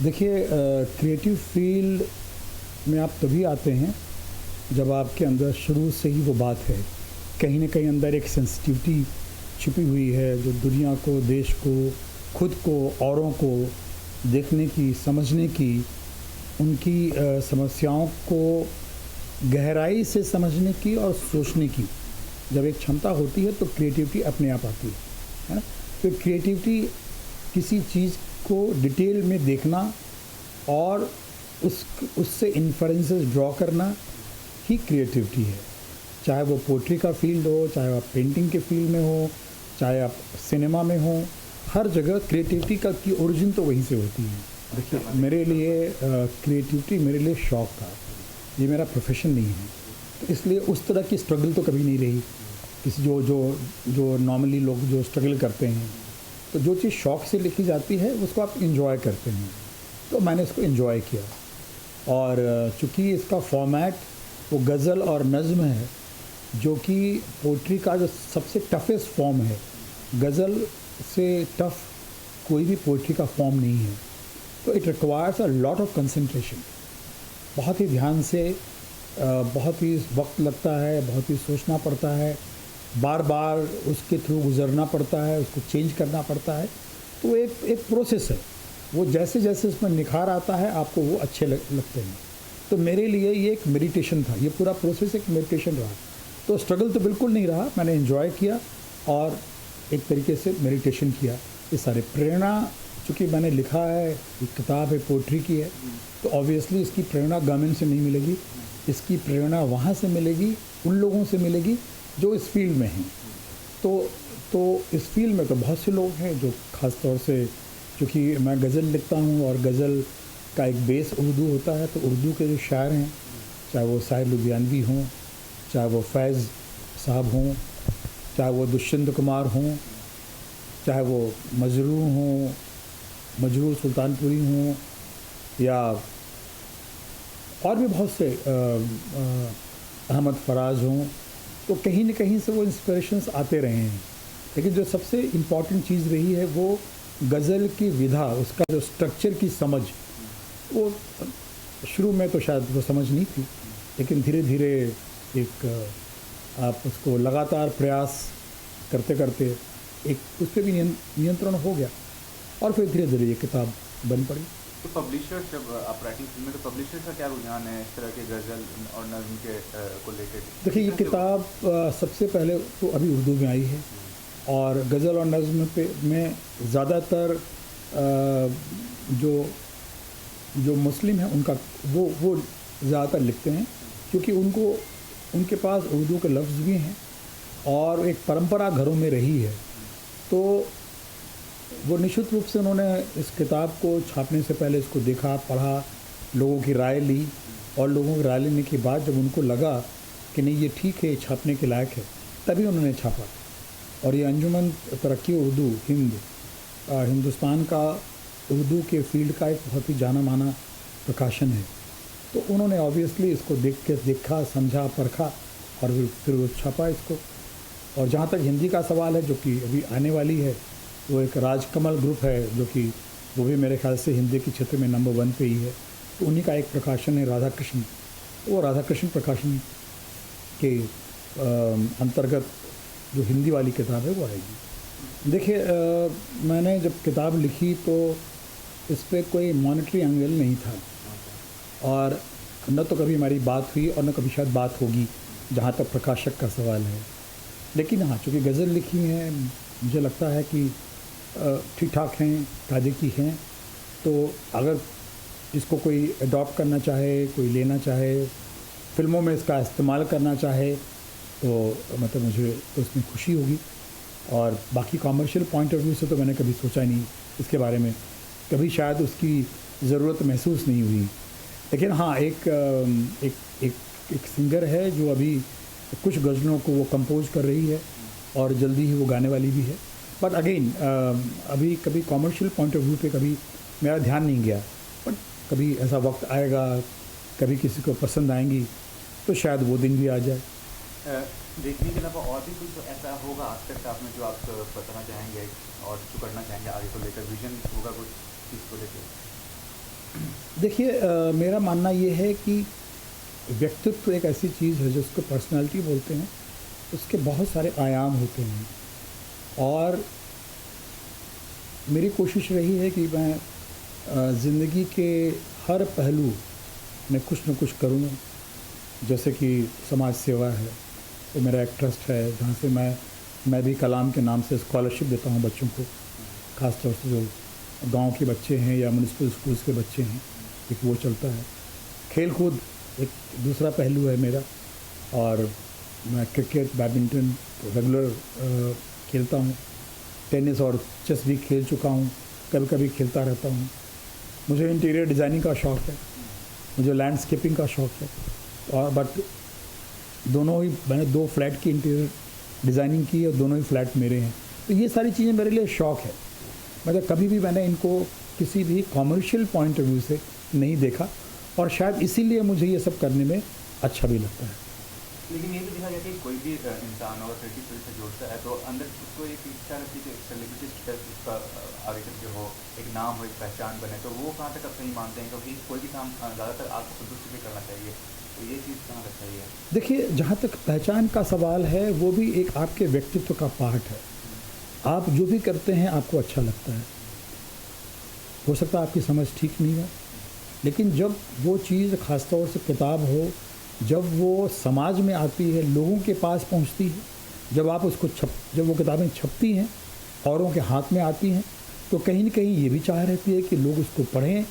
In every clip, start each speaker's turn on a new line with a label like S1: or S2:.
S1: देखिए creative field में आप तभी आते हैं जब आपके अंदर शुरू से ही वो बात है, कहीं न कहीं अंदर एक सेंसिटिविटी छिपी हुई है जो दुनिया को, देश को, खुद को, औरों को देखने की, समझने की, उनकी समस्याओं को गहराई से समझने की और सोचने की जब एक क्षमता होती है तो क्रिएटिविटी अपने आप आती है ना? तो क्रिएटिविटी किसी चीज़ को डिटेल में देखना और उससे इन्फरेंसेस ड्रॉ करना ही क्रिएटिविटी है। चाहे वो पोएट्री का फील्ड हो, चाहे आप पेंटिंग के फील्ड में हो, चाहे आप सिनेमा में हो, हर जगह क्रिएटिविटी का की ओरिजिन तो वहीं से होती है। देखिए मेरे लिए क्रिएटिविटी मेरे लिए शौक़ था, ये मेरा प्रोफेशन नहीं है, तो इसलिए उस तरह की स्ट्रगल तो कभी नहीं रही। किसी जो नॉर्मली लोग जो स्ट्रगल करते हैं, तो जो चीज़ शौक़ से लिखी जाती है उसको आप एंजॉय करते हैं, तो मैंने इसको एंजॉय किया। और चूँकि इसका फॉर्मेट वो गज़ल और नज़्म है, जो कि पोइट्री का जो सबसे टफेस्ट फॉर्म है, गज़ल से टफ कोई भी पोइट्री का फॉर्म नहीं है, तो it requires a lot of concentration. बहुत ही ध्यान से, बहुत ही वक्त लगता है, बहुत ही सोचना पड़ता है, बार बार उसके थ्रू गुज़रना पड़ता है, उसको चेंज करना पड़ता है, तो एक प्रोसेस है। वो जैसे जैसे उसमें निखार आता है आपको वो अच्छे लगते हैं। तो मेरे लिए ये एक मेडिटेशन था, ये पूरा प्रोसेस एक मेडिटेशन रहा। तो स्ट्रगल तो बिल्कुल नहीं रहा, मैंने एंजॉय किया और एक तरीके से मेडिटेशन किया। ये सारे प्रेरणा, चूँकि मैंने लिखा है, एक किताब है पोइट्री की है, तो ऑब्वियसली इसकी प्रेरणा गवर्नमेंट से नहीं मिलेगी, इसकी प्रेरणा वहाँ से मिलेगी, उन लोगों से मिलेगी जो इस फील्ड में हैं। तो इस फील्ड में तो बहुत से लोग हैं जो ख़ास तौर से, क्योंकि मैं गज़ल लिखता हूँ और गज़ल का एक बेस उर्दू होता है, तो उर्दू के जो शायर हैं, चाहे वो साहिर लुधियानवी हों, चाहे वो फैज़ साहब हों, चाहे वो दुष्यंत कुमार हों, चाहे वो मजरूह हों, मजरूह सुल्तानपुरी हों, या और भी बहुत से अहमद फराज हों, तो कहीं न कहीं से वो इंस्पिरेशंस आते रहे हैं। लेकिन जो सबसे इम्पॉर्टेंट चीज़ रही है वो गज़ल की विधा, उसका जो स्ट्रक्चर की समझ, वो शुरू में तो शायद वो समझ नहीं थी, लेकिन धीरे धीरे एक आप उसको लगातार प्रयास करते करते एक उस पर भी नियंत्रण हो गया और फिर धीरे धीरे ये किताब बन पड़ी।
S2: तो पब्लिशर, जब आप राइटिंग फील्ड में, तो पब्लिशर का क्या रुझान है इस तरह के गज़ल और नज़्म के को लेकर?
S1: देखिए ये किताब सबसे पहले तो अभी उर्दू में आई है और गज़ल और नज़्म पे में ज़्यादातर जो मुस्लिम हैं उनका वो ज़्यादातर लिखते हैं, क्योंकि उनके पास उर्दू के लफ्ज़ भी हैं और एक परंपरा घरों में रही है। तो वो निश्चित रूप से उन्होंने इस किताब को छापने से पहले इसको देखा, पढ़ा, लोगों की राय ली और लोगों की राय लेने के बाद जब उनको लगा कि नहीं ये ठीक है, छापने के लायक है, तभी उन्होंने छापा। और ये अंजुमन तरक्की उर्दू हिंदुस्तान का उर्दू के फील्ड का एक बहुत ही जाना माना प्रकाशन है। तो उन्होंने ऑब्वियसली इसको देखा, समझा, परखा और फिर वो छापा इसको। और जहाँ तक हिंदी का सवाल है, जो कि अभी आने वाली है, वो एक राजकमल ग्रुप है, जो कि वो भी मेरे ख्याल से हिंदी के क्षेत्र में नंबर 1 पे ही है। तो उन्हीं का एक प्रकाशन है राधा कृष्ण, वो राधा कृष्ण प्रकाशन के अंतर्गत जो हिंदी वाली किताब है वो आएगी। देखिए मैंने जब किताब लिखी तो इस पर कोई मॉनेटरी एंगल नहीं था और न तो कभी हमारी बात हुई और न कभी शायद बात होगी, जहाँ तक प्रकाशक का सवाल है। लेकिन हाँ, चूँकि गज़ल लिखी है, मुझे लगता है कि ठीक ठाक हैं, कायदे की हैं, तो अगर इसको कोई अडॉप्ट करना चाहे, कोई लेना चाहे, फ़िल्मों में इसका इस्तेमाल करना चाहे, तो मतलब मुझे तो इसमें खुशी होगी। और बाकी कॉमर्शियल पॉइंट ऑफ व्यू से तो मैंने कभी सोचा ही नहीं इसके बारे में, कभी शायद उसकी ज़रूरत महसूस नहीं हुई। लेकिन हाँ, एक सिंगर है जो अभी कुछ गज़लों को वो कंपोज कर रही है और जल्दी ही वो गाने वाली भी है। बट अगेन अभी कभी कॉमर्शियल पॉइंट ऑफ व्यू पे कभी मेरा ध्यान नहीं गया, बट कभी ऐसा वक्त आएगा, कभी किसी को पसंद आएंगी तो शायद वो दिन भी आ जाए।
S2: देखने के अलावा और भी कुछ ऐसा होगा एस्पेक्ट आप में जो आप बताना चाहेंगे और जो करना चाहेंगे आगे को लेकर, विजन होगा कुछ चीज़ को लेकर?
S1: देखिए मेरा मानना ये है कि व्यक्तित्व एक ऐसी चीज़ है जिसको पर्सनालिटी बोलते हैं, उसके बहुत सारे आयाम होते हैं और मेरी कोशिश रही है कि मैं ज़िंदगी के हर पहलू में कुछ न कुछ करूं। जैसे कि समाज सेवा है, तो मेरा एक ट्रस्ट है जहाँ से मैं भी कलाम के नाम से स्कॉलरशिप देता हूँ बच्चों को, ख़ास तौर से जो गांव के बच्चे हैं या म्यूनिसिपल स्कूल्स के बच्चे हैं, एक वो चलता है। खेल कूद एक दूसरा पहलू है मेरा, और मैं क्रिकेट बैडमिंटन रेगुलर खेलता हूँ, टेनिस और चेस भी खेल चुका हूँ, कभी कभी खेलता रहता हूँ। मुझे इंटीरियर डिज़ाइनिंग का शौक़ है, मुझे लैंडस्केपिंग का शौक़ है, और बट दोनों ही मैंने 2 फ्लैट की इंटीरियर डिज़ाइनिंग की और दोनों ही फ्लैट मेरे हैं। तो ये सारी चीज़ें मेरे लिए शौक़ है, मतलब कभी भी मैंने इनको किसी भी कॉमर्शियल पॉइंट ऑफ व्यू से नहीं देखा, और शायद इसीलिए मुझे ये सब करने में अच्छा भी लगता है।
S2: लेकिन ये भी देखा गया कि कोई भी इंसान अगर क्रिएटिव फील्ड से जुड़ता है तो अंदर उसको एक इच्छा रहती है कि एक सेलिब्रिटी स्टेटस उसका आगे चल के हो, एक नाम हो, एक पहचान बने। तो वो कहाँ तक आप सही मानते हैं, क्योंकि कोई भी काम ज़्यादातर आपको संतुष्टि भी करना चाहिए, तो ये चीज़ कहाँ तक सही है?
S1: देखिए, जहाँ तक पहचान का सवाल है, वो भी एक आपके व्यक्तित्व का पार्ट है। आप जो भी करते हैं आपको अच्छा लगता है, हो सकता है आपकी समझ ठीक नहीं है, लेकिन जब वो चीज़ ख़ासतौर से किताब हो, जब वो समाज में आती है, लोगों के पास पहुंचती है, जब आप उसको जब वो किताबें छपती हैं, औरों के हाथ में आती हैं, तो कहीं न कहीं ये भी चाह रहती है कि लोग इसको पढ़ें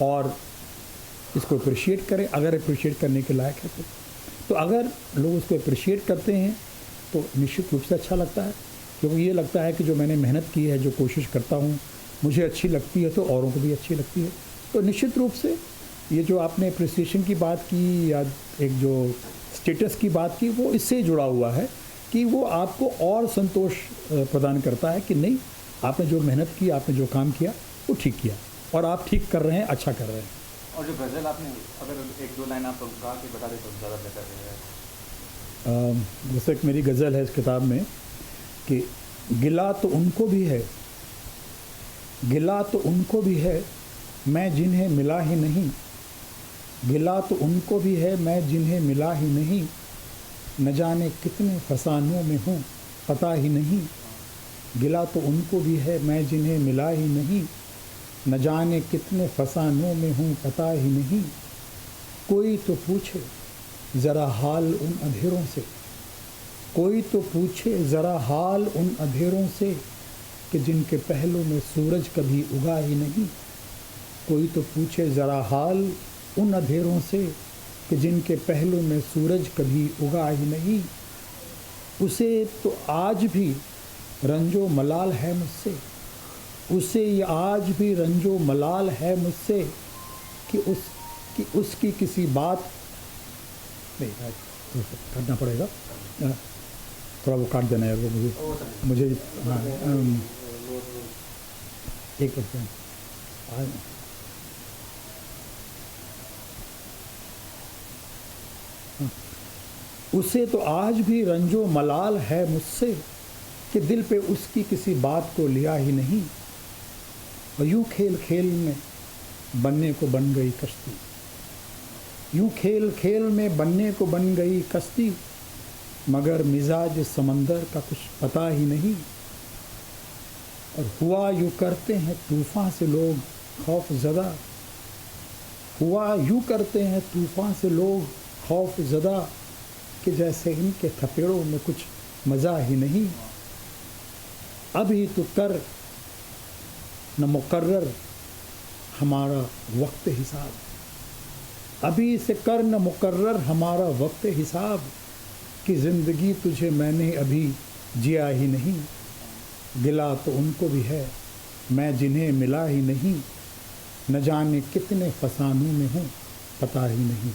S1: और इसको अप्रिशिएट करें, अगर अप्रिशिएट करने के लायक है तो अगर लोग उसको अप्रिशिएट करते हैं तो निश्चित रूप से अच्छा लगता है, क्योंकि ये लगता है कि जो मैंने मेहनत की है, जो कोशिश करता हूँ, मुझे अच्छी लगती है तो औरों को भी अच्छी लगती है। तो निश्चित रूप से ये जो आपने अप्रिसिएशन की बात की या एक जो स्टेटस की बात की, वो इससे जुड़ा हुआ है कि वो आपको और संतोष प्रदान करता है कि नहीं, आपने जो मेहनत की, आपने जो काम किया वो ठीक किया, और आप ठीक कर रहे हैं, अच्छा कर रहे हैं।
S2: और जो गज़ल आपने अगर 1-2 लाइन आप गा के बता दें तो ज़्यादा बेहतर रहेगा।
S1: जैसे एक मेरी गज़ल है इस किताब में कि गिला तो उनको भी है, गिला तो उनको भी है, मैं जिन्हें मिला ही नहीं, गिला तो उनको भी है, मैं जिन्हें मिला ही नहीं, न जाने कितने फसानों में हूँ पता ही नहीं, गिला तो उनको भी है, मैं जिन्हें मिला ही नहीं, न जाने कितने फसानों में हूँ पता ही नहीं, कोई तो पूछे ज़रा हाल उन अंधेरों से, कोई तो पूछे ज़रा हाल उन अंधेरों से कि जिनके पहलू में सूरज कभी उगा ही नहीं, कोई तो पूछे ज़रा हाल उन अंधेरों से कि जिनके पहलू में सूरज कभी उगा ही नहीं, उसे तो आज भी रंजो मलाल है मुझसे, उसे ये आज भी रंजो मलाल है मुझसे कि उसकी किसी बात नहीं करना पड़ेगा, थोड़ा वो काट देना है वो मुझे हाँ 1%। उसे तो आज भी रंजो मलाल है मुझसे कि दिल पे उसकी किसी बात को लिया ही नहीं, और यूँ खेल खेल में बनने को बन गई कश्ती, यूँ खेल खेल में बनने को बन गई कश्ती, मगर मिजाज समंदर का कुछ पता ही नहीं, और हुआ यूँ करते हैं तूफ़ान से लोग खौफ ज़दा, हुआ यूँ करते हैं तूफ़ान से लोग खौफ ज़दा कि जैसे इनके थपेड़ों में कुछ मज़ा ही नहीं, अभी तो कर न मुकर्रर हमारा वक्त हिसाब, अभी से कर न मुकर्रर हमारा वक्त हिसाब कि ज़िंदगी तुझे मैंने अभी जिया ही नहीं, गिला तो उनको भी है, मैं जिन्हें मिला ही नहीं, न जाने कितने फसानों में हूँ पता ही नहीं।